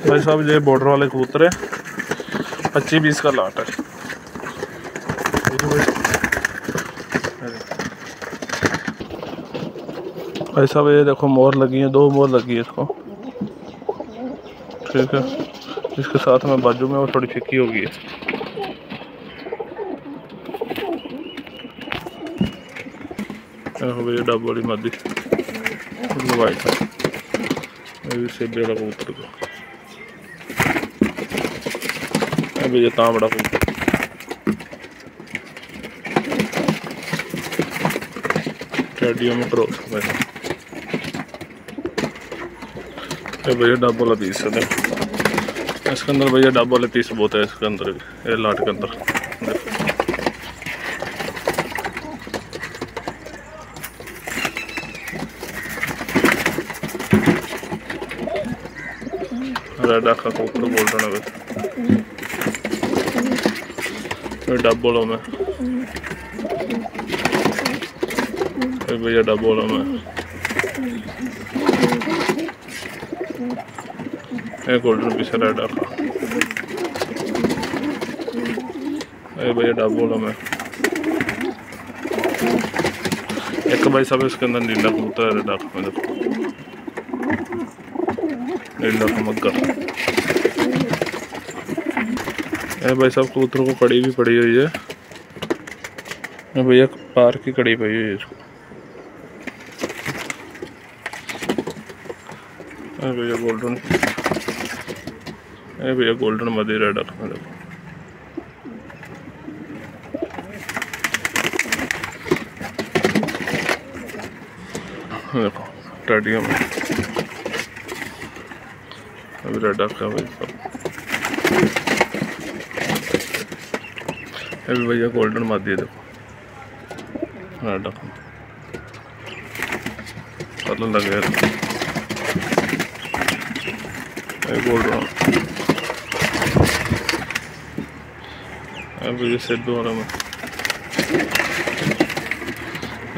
भाई साहब ये बॉर्डर वाले कबूतर है, 25-20 का लाट है। भाई साहब ये देखो मोर लगी है, 2 मोर लगी है इसको, ठीक है। इसके साथ में बाजू में वो थोड़ी फिक्की होगी है। देखो भैया डब वाली मादी वाइट है, ये भी सेबे वाला कबूतर को, भैया तांबड़ा कबूतर, टेडियो में क्रॉस है भैया। डब वाला पीस है इसके अंदर भैया, डब वाले पीस बहुत है इसके अंदर, ये लाट के अंदर। रेड आखा कबूतर गोल्डन है डब वालों में, भैया डब वालों में गोल्डन पीस है रेड आखा, भैया डब वालों में एक भाई साहब इसके अंदर नीला कबूतर है रेड आखा में, देखो नीला का मग्गर। भाई साहब कबूतरों को कड़ी भी पड़ी हुई है भैया, पार की कड़ी पड़ी हुई है इसको। भैया गोल्डन, भैया गोल्डन मदी रेड आखा में, देखो टेडियो में अभी रेड आखा भाई साहब, अभी भैया गोल्डन मादी है, देखो रेड आखा कलर लगे गोल्डन। भैया सेबे वाला में,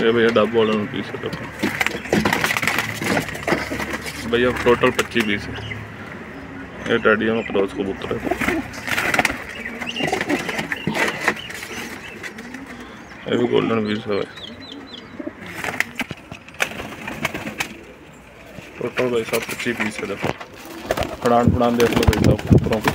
ये भैया डब वाला में पीस है, देखो भैया टोटल 25 पीस है। ये टेडियो में क्रॉस कबूतर है, ये भी गोल्डन पीस है भाई। टोटल भाई साहब 25 पीस है, देखो फड़ान देख लो भाई साहब कबूतरों को।